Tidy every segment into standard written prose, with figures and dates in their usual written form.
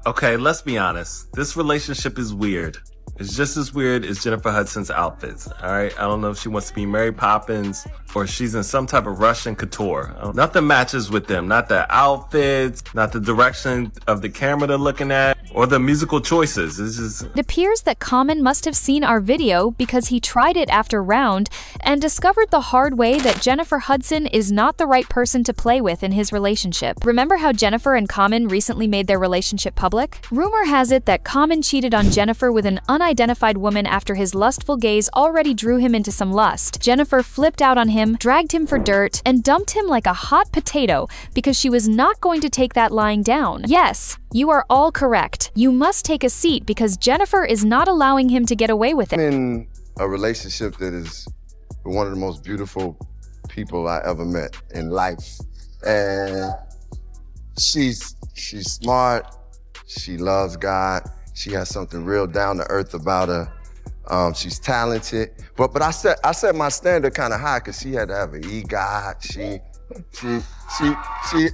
Okay, let's be honest. This relationship is weird. It's just as weird as Jennifer Hudson's outfits, alright? I don't know if she wants to be Mary Poppins or she's in some type of Russian couture. Nothing matches with them. Not the outfits, not the direction of the camera they're looking at, or the musical choices. It appears that Common must have seen our video because he tried it after round and discovered the hard way that Jennifer Hudson is not the right person to play with in his relationship. Remember how Jennifer and Common recently made their relationship public? Rumor has it that Common cheated on Jennifer with an unidentified woman after his lustful gaze already drew him into some lust. Jennifer flipped out on him, dragged him for dirt, and dumped him like a hot potato because she was not going to take that lying down. Yes, you are all correct. You must take a seat because Jennifer is not allowing him to get away with it. I'm in a relationship that is one of the most beautiful people I ever met in life. And she's smart, she loves God, she has something real down to earth about her. She's talented, but I set my standard kind of high because she had to have an EGOT.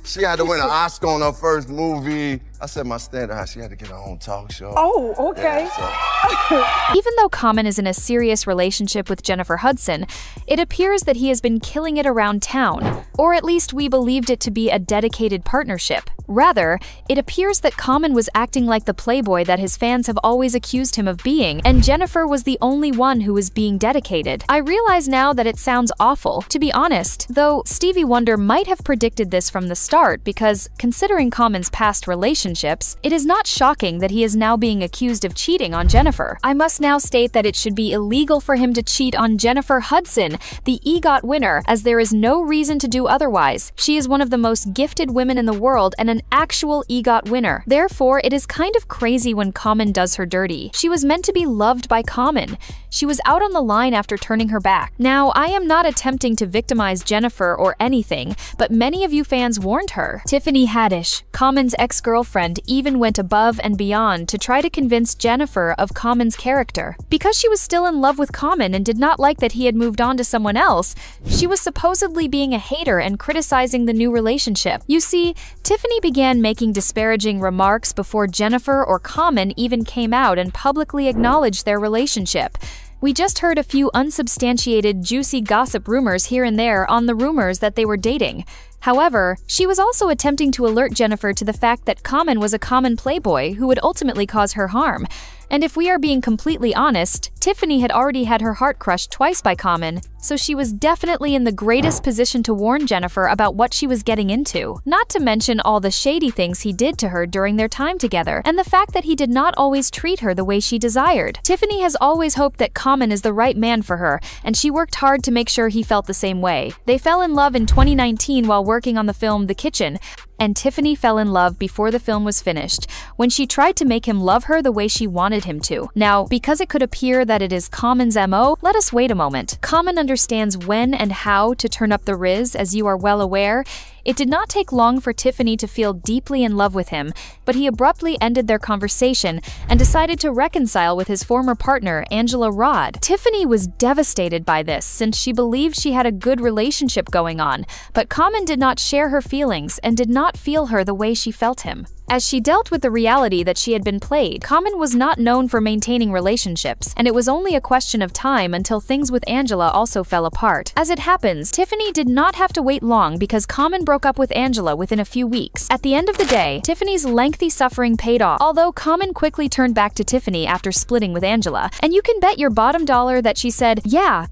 She had to win an Oscar on her first movie. I set my standard high. She had to get her own talk show. Oh, okay. Yeah, Even though Common is in a serious relationship with Jennifer Hudson, it appears that he has been killing it around town, or at least we believed it to be a dedicated partnership. Rather, it appears that Common was acting like the playboy that his fans have always accused him of being, and Jennifer was the only one who was being dedicated. I realize now that it sounds awful, to be honest, though Stevie Wonder might have predicted this from the start because, considering Common's past relationships, it is not shocking that he is now being accused of cheating on Jennifer. I must now state that it should be illegal for him to cheat on Jennifer Hudson, the EGOT winner, as there is no reason to do otherwise. She is one of the most gifted women in the world and an actual EGOT winner. Therefore, it is kind of crazy when Common does her dirty. She was meant to be loved by Common. She was out on the line after turning her back. Now, I am not attempting to victimize Jennifer or anything, but many of you fans warned her. Tiffany Haddish, Common's ex-girlfriend, even went above and beyond to try to convince Jennifer of Common's character. Because she was still in love with Common and did not like that he had moved on to someone else, she was supposedly being a hater and criticizing the new relationship. You see, Tiffany began making disparaging remarks before Jennifer or Common even came out and publicly acknowledged their relationship. We just heard a few unsubstantiated, juicy gossip rumors here and there on the rumors that they were dating. However, she was also attempting to alert Jennifer to the fact that Common was a common playboy who would ultimately cause her harm. And if we are being completely honest, Tiffany had already had her heart crushed twice by Common, so she was definitely in the greatest position to warn Jennifer about what she was getting into. Not to mention all the shady things he did to her during their time together, and the fact that he did not always treat her the way she desired. Tiffany has always hoped that Common is the right man for her, and she worked hard to make sure he felt the same way. They fell in love in 2019 while working on the film The Kitchen, and Tiffany fell in love before the film was finished, when she tried to make him love her the way she wanted him to. Now, because it could appear that it is Common's MO, let us wait a moment. Common understands when and how to turn up the riz, as you are well aware. It did not take long for Tiffany to feel deeply in love with him, but he abruptly ended their conversation and decided to reconcile with his former partner, Angela Rod. Tiffany was devastated by this since she believed she had a good relationship going on, but Common did not share her feelings and did not feel her the way she felt him. As she dealt with the reality that she had been played, Common was not known for maintaining relationships, and it was only a question of time until things with Angela also fell apart. As it happens, Tiffany did not have to wait long because Common broke up with Angela within a few weeks. At the end of the day, Tiffany's lengthy suffering paid off, although Common quickly turned back to Tiffany after splitting with Angela, and you can bet your bottom dollar that she said, yeah,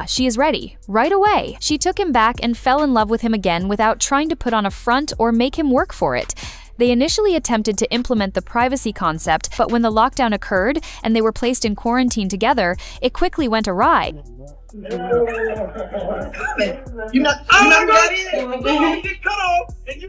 she is ready, right away. She took him back and fell in love with him again without trying to put on a front or make him work for it. They initially attempted to implement the privacy concept, but when the lockdown occurred and they were placed in quarantine together, it quickly went awry. You're not got in. Get cut off, and you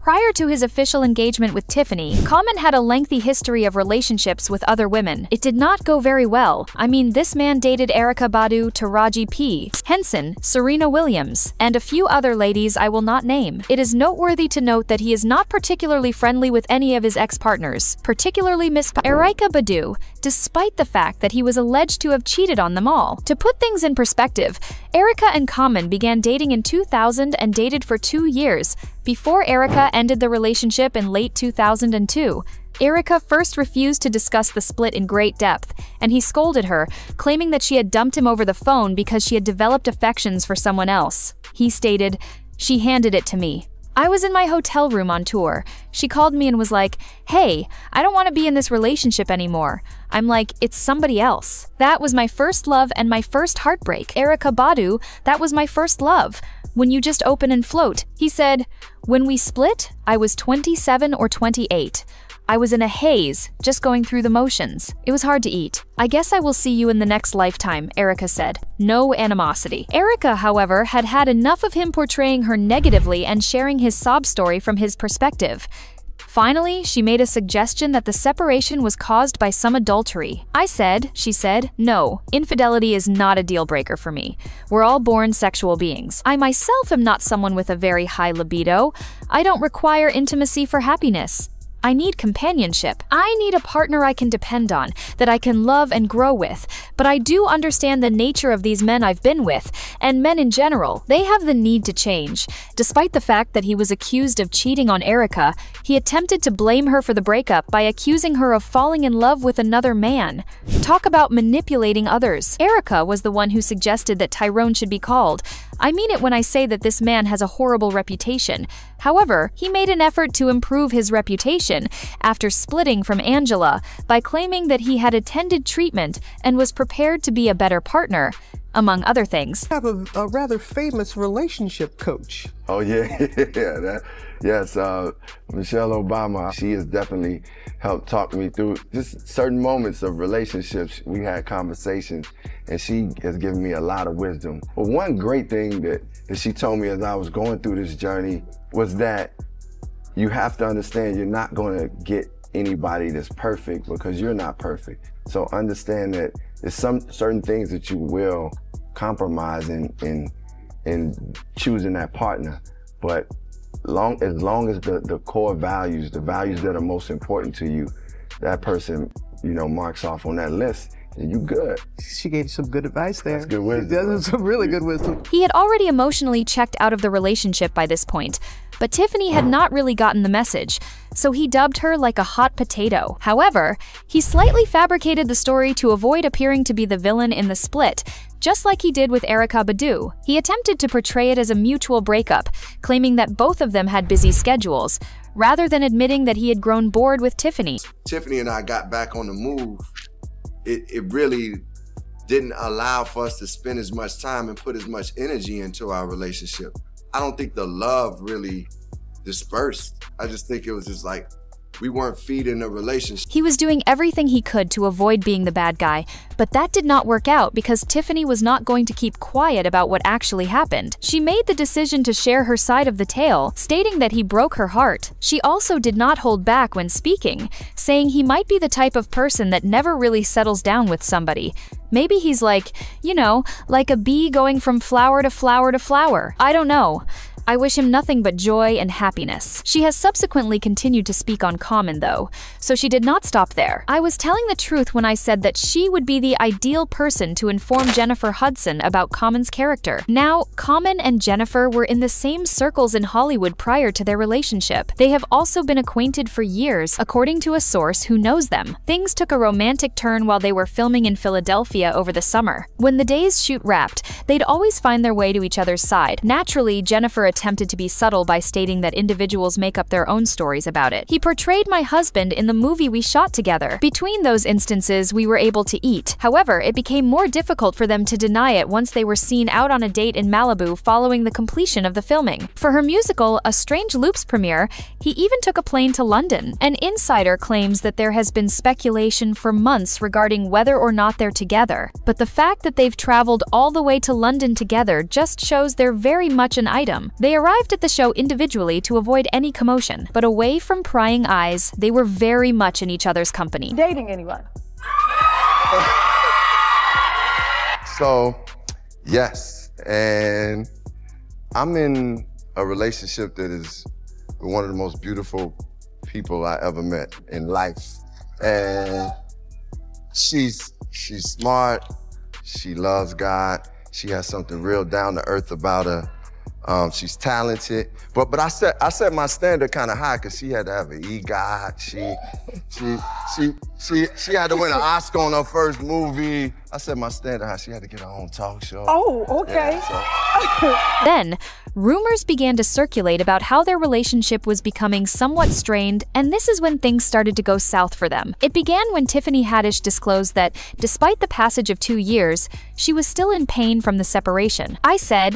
Prior to his official engagement with Tiffany, Common had a lengthy history of relationships with other women. It did not go very well. I mean, this man dated Erykah Badu, Taraji P. Henson, Serena Williams, and a few other ladies I will not name. It is noteworthy to note that he is not particularly friendly with any of his ex-partners, particularly Miss Erykah Badu, despite the fact that he was alleged to have cheated cheated on them all. To put things in perspective, Erykah and Common began dating in 2000 and dated for 2 years, before Erykah ended the relationship in late 2002. Erykah first refused to discuss the split in great depth, and he scolded her, claiming that she had dumped him over the phone because she had developed affections for someone else. He stated, "She handed it to me. I was in my hotel room on tour. She called me and was like, 'Hey, I don't want to be in this relationship anymore.' I'm like, 'It's somebody else.' That was my first love and my first heartbreak. Erykah Badu, that was my first love. When you just open and float." He said, "When we split, I was 27 or 28. I was in a haze, just going through the motions. It was hard to eat. I guess I will see you in the next lifetime," Erykah said. No animosity. Erykah, however, had had enough of him portraying her negatively and sharing his sob story from his perspective. Finally, she made a suggestion that the separation was caused by some adultery. "I said," she said, "no, infidelity is not a deal breaker for me. We're all born sexual beings. I myself am not someone with a very high libido. I don't require intimacy for happiness. I need companionship. I need a partner I can depend on, that I can love and grow with. But I do understand the nature of these men I've been with, and men in general. They have the need to change." Despite the fact that he was accused of cheating on Erykah, he attempted to blame her for the breakup by accusing her of falling in love with another man. Talk about manipulating others. Erykah was the one who suggested that Tyrone should be called. I mean it when I say that this man has a horrible reputation. However, he made an effort to improve his reputation after splitting from Angela by claiming that he had attended treatment and was prepared to be a better partner, among other things. I have a rather famous relationship coach. Oh yeah, yes, Michelle Obama. She has definitely helped talk me through just certain moments of relationships. We had conversations, and she has given me a lot of wisdom. But one great thing that she told me as I was going through this journey was that you have to understand you're not going to get anybody that's perfect because you're not perfect. So understand that there's some certain things that you will compromise in choosing that partner. But as long as the core values, the values that are most important to you, that person, marks off on that list, and you good. She gave you some good advice there. That's good wisdom. That's some really good wisdom. He had already emotionally checked out of the relationship by this point, but Tiffany had not really gotten the message, so he dubbed her like a hot potato. However, he slightly fabricated the story to avoid appearing to be the villain in the split, just like he did with Erykah Badu. He attempted to portray it as a mutual breakup, claiming that both of them had busy schedules, rather than admitting that he had grown bored with Tiffany. Tiffany and I got back on the move. It really didn't allow for us to spend as much time and put as much energy into our relationship. I don't think the love really dispersed. I just think it was just like we weren't feeding the relationship. He was doing everything he could to avoid being the bad guy, but that did not work out because Tiffany was not going to keep quiet about what actually happened. She made the decision to share her side of the tale, stating that he broke her heart. She also did not hold back when speaking, saying he might be the type of person that never really settles down with somebody. Maybe he's like, like a bee going from flower to flower to flower. I don't know. I wish him nothing but joy and happiness. She has subsequently continued to speak on Common, though, so she did not stop there. I was telling the truth when I said that she would be the ideal person to inform Jennifer Hudson about Common's character. Now, Common and Jennifer were in the same circles in Hollywood prior to their relationship. They have also been acquainted for years, according to a source who knows them. Things took a romantic turn while they were filming in Philadelphia over the summer. When the day's shoot wrapped, they'd always find their way to each other's side. Naturally, Jennifer attempted to be subtle by stating that individuals make up their own stories about it. He portrayed my husband in the movie we shot together. Between those instances, we were able to eat. However, it became more difficult for them to deny it once they were seen out on a date in Malibu following the completion of the filming. For her musical, A Strange Loops premiere, he even took a plane to London. An insider claims that there has been speculation for months regarding whether or not they're together. But the fact that they've traveled all the way to London together just shows they're very much an item. They arrived at the show individually to avoid any commotion, but away from prying eyes, they were very much in each other's company. Dating anyone? So, yes, and I'm in a relationship that is one of the most beautiful people I ever met in life. And she's smart, She loves God. She has something real down to earth about her. She's talented, but I set my standard kind of high because she had to have an EGOT. She had to win an Oscar on her first movie. I set my standard high. She had to get her own talk show. Oh, okay. Yeah, Then, rumors began to circulate about how their relationship was becoming somewhat strained, and this is when things started to go south for them. It began when Tiffany Haddish disclosed that, despite the passage of 2 years, she was still in pain from the separation.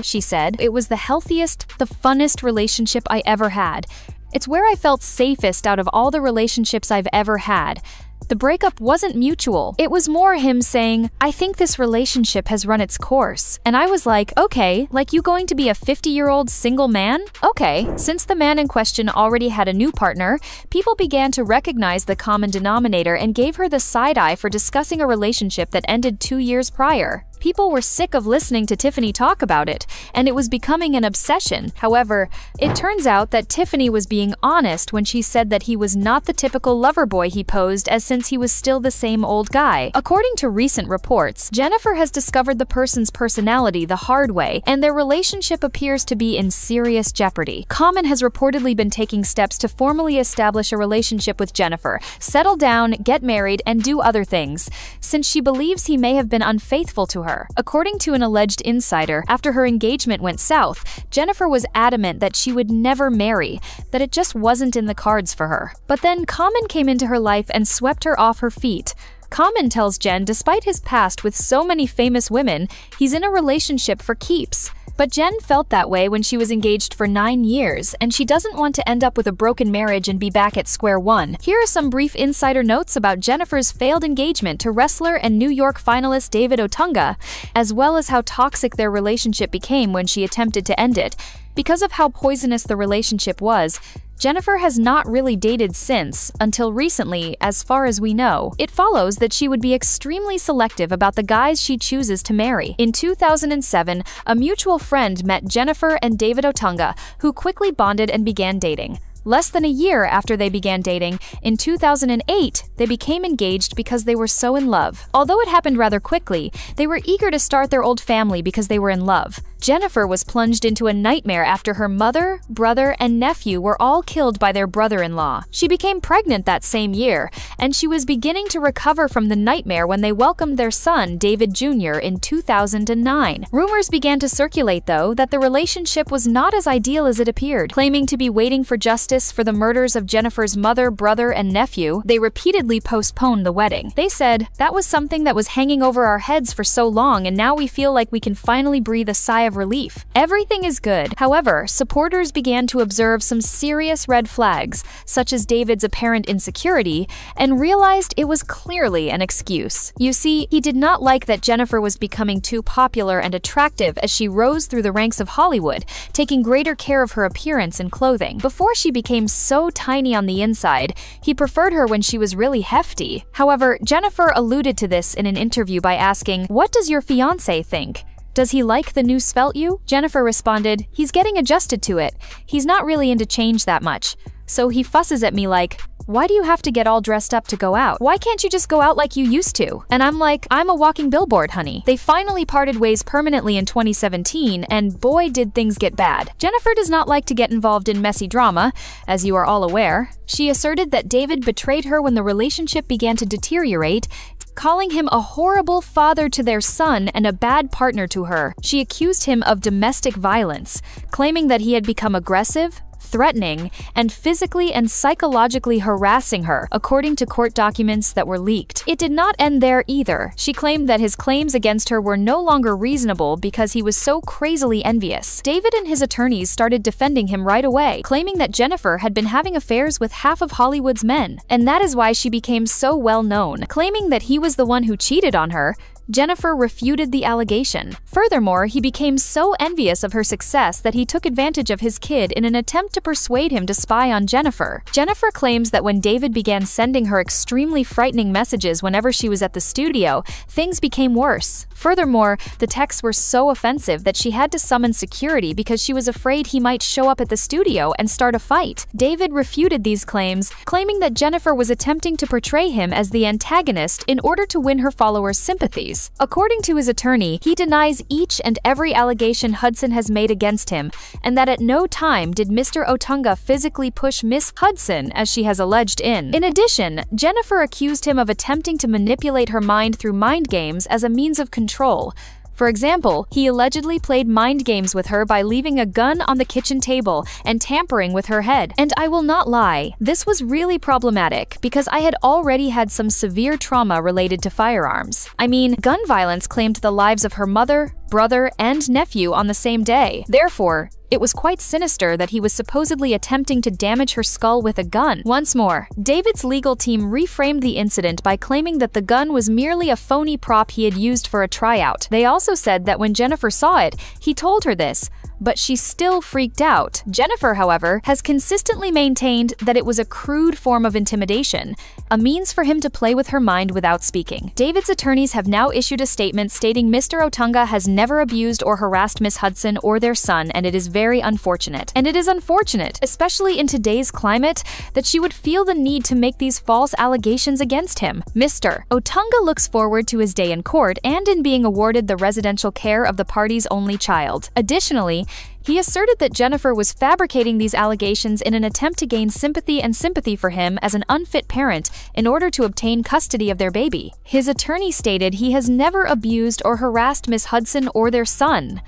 She said, it was the healthiest, the funnest relationship I ever had. It's where I felt safest out of all the relationships I've ever had. The breakup wasn't mutual. It was more him saying, I think this relationship has run its course. And I was like, okay, like you going to be a 50-year-old single man? Okay. Since the man in question already had a new partner, people began to recognize the common denominator and gave her the side eye for discussing a relationship that ended 2 years prior. People were sick of listening to Tiffany talk about it, and it was becoming an obsession. However, it turns out that Tiffany was being honest when she said that he was not the typical lover boy he posed as since he was still the same old guy. According to recent reports, Jennifer has discovered the person's personality the hard way, and their relationship appears to be in serious jeopardy. Common has reportedly been taking steps to formally establish a relationship with Jennifer, settle down, get married, and do other things, since she believes he may have been unfaithful to her. According to an alleged insider, after her engagement went south, Jennifer was adamant that she would never marry, that it just wasn't in the cards for her. But then Common came into her life and swept her off her feet. Common tells Jen despite his past with so many famous women, he's in a relationship for keeps. But Jen felt that way when she was engaged for 9 years, and she doesn't want to end up with a broken marriage and be back at square one. Here are some brief insider notes about Jennifer's failed engagement to wrestler and New York finalist David Otunga, as well as how toxic their relationship became when she attempted to end it. Because of how poisonous the relationship was, Jennifer has not really dated since, until recently, as far as we know. It follows that she would be extremely selective about the guys she chooses to marry. In 2007, a mutual friend met Jennifer and David Otunga, who quickly bonded and began dating. Less than a year after they began dating, in 2008, they became engaged because they were so in love. Although it happened rather quickly, they were eager to start their old family because they were in love. Jennifer was plunged into a nightmare after her mother, brother, and nephew were all killed by their brother-in-law. She became pregnant that same year, and she was beginning to recover from the nightmare when they welcomed their son, David Jr., in 2009. Rumors began to circulate, though, that the relationship was not as ideal as it appeared. Claiming to be waiting for justice for the murders of Jennifer's mother, brother, and nephew, they repeatedly postponed the wedding. They said, that was something that was hanging over our heads for so long, and now we feel like we can finally breathe a sigh of relief. Everything is good. However, supporters began to observe some serious red flags, such as David's apparent insecurity, and realized it was clearly an excuse. You see, he did not like that Jennifer was becoming too popular and attractive as she rose through the ranks of Hollywood, taking greater care of her appearance and clothing. Before she became so tiny on the inside, he preferred her when she was really hefty. However, Jennifer alluded to this in an interview by asking, "What does your fiancé think? Does he like the new svelte you?" Jennifer responded, "He's getting adjusted to it. He's not really into change that much. So he fusses at me like, why do you have to get all dressed up to go out? Why can't you just go out like you used to?" And I'm like, I'm a walking billboard, honey. They finally parted ways permanently in 2017, and boy did things get bad. Jennifer does not like to get involved in messy drama, as you are all aware. She asserted that David betrayed her when the relationship began to deteriorate, calling him a horrible father to their son and a bad partner to her. She accused him of domestic violence, claiming that he had become aggressive, threatening, and physically and psychologically harassing her, according to court documents that were leaked. It did not end there either. She claimed that his claims against her were no longer reasonable because he was so crazily envious. David and his attorneys started defending him right away, claiming that Jennifer had been having affairs with half of Hollywood's men, and that is why she became so well known. Claiming that he was the one who cheated on her, Jennifer refuted the allegation. Furthermore, he became so envious of her success that he took advantage of his kid in an attempt to persuade him to spy on Jennifer. Jennifer claims that when David began sending her extremely frightening messages whenever she was at the studio, things became worse. Furthermore, the texts were so offensive that she had to summon security because she was afraid he might show up at the studio and start a fight. David refuted these claims, claiming that Jennifer was attempting to portray him as the antagonist in order to win her followers' sympathies. charges. According to his attorney, he denies each and every allegation Hudson has made against him, and that at no time did Mr. Otunga physically push Miss Hudson, as she has alleged in. In addition, Jennifer accused him of attempting to manipulate her mind through mind games as a means of control. For example, he allegedly played mind games with her by leaving a gun on the kitchen table and tampering with her head. And I will not lie, this was really problematic because I had already had some severe trauma related to firearms. I mean, gun violence claimed the lives of her mother, brother, and nephew on the same day. Therefore, it was quite sinister that he was supposedly attempting to damage her skull with a gun. Once more, David's legal team reframed the incident by claiming that the gun was merely a phony prop he had used for a tryout. They also said that when Jennifer saw it, he told her this, but she still freaked out. Jennifer, however, has consistently maintained that it was a crude form of intimidation, a means for him to play with her mind without speaking. David's attorneys have now issued a statement stating Mr. Otunga has never abused or harassed Miss Hudson or their son, and it is very unfortunate. And it is unfortunate, especially in today's climate, that she would feel the need to make these false allegations against him. Mr. Otunga looks forward to his day in court and in being awarded the residential care of the party's only child. Additionally, he asserted that Jennifer was fabricating these allegations in an attempt to gain sympathy for him as an unfit parent in order to obtain custody of their baby. His attorney stated he has never abused or harassed Miss Hudson or their son.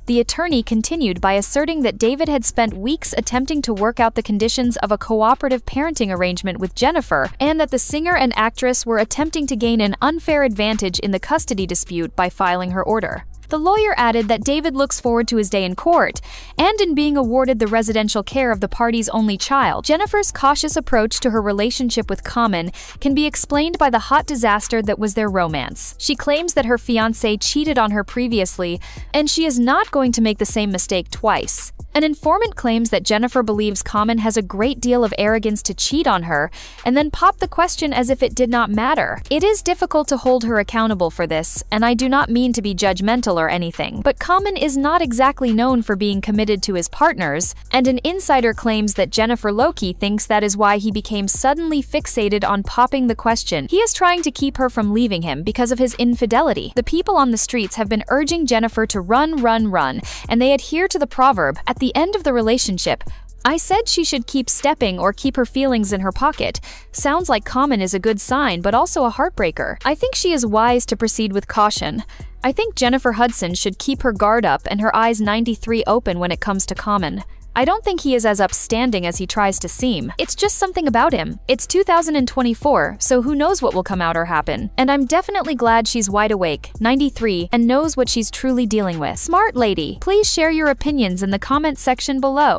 The attorney continued by asserting that David had spent weeks attempting to work out the conditions of a cooperative parenting arrangement with Jennifer, and that the singer and actress were attempting to gain an unfair advantage in the custody dispute by filing her order. The lawyer added that David looks forward to his day in court and in being awarded the residential care of the party's only child. Jennifer's cautious approach to her relationship with Common can be explained by the hot disaster that was their romance. She claims that her fiancé cheated on her previously, and she is not going to make the same mistake twice. An informant claims that Jennifer believes Common has a great deal of arrogance to cheat on her, and then popped the question as if it did not matter. It is difficult to hold her accountable for this, and I do not mean to be judgmental or anything, but Common is not exactly known for being committed to his partners, and an insider claims that Jennifer Loki thinks that is why he became suddenly fixated on popping the question. He is trying to keep her from leaving him because of his infidelity. The people on the streets have been urging Jennifer to run, and they adhere to the proverb, at the end of the relationship, I said she should keep stepping or keep her feelings in her pocket. Sounds like Common is a good sign, but also a heartbreaker. I think she is wise to proceed with caution. I think Jennifer Hudson should keep her guard up and her eyes 93 open when it comes to Common. I don't think he is as upstanding as he tries to seem. It's just something about him. It's 2024, so who knows what will come out or happen. And I'm definitely glad she's wide awake, 93, and knows what she's truly dealing with. Smart lady. Please share your opinions in the comment section below.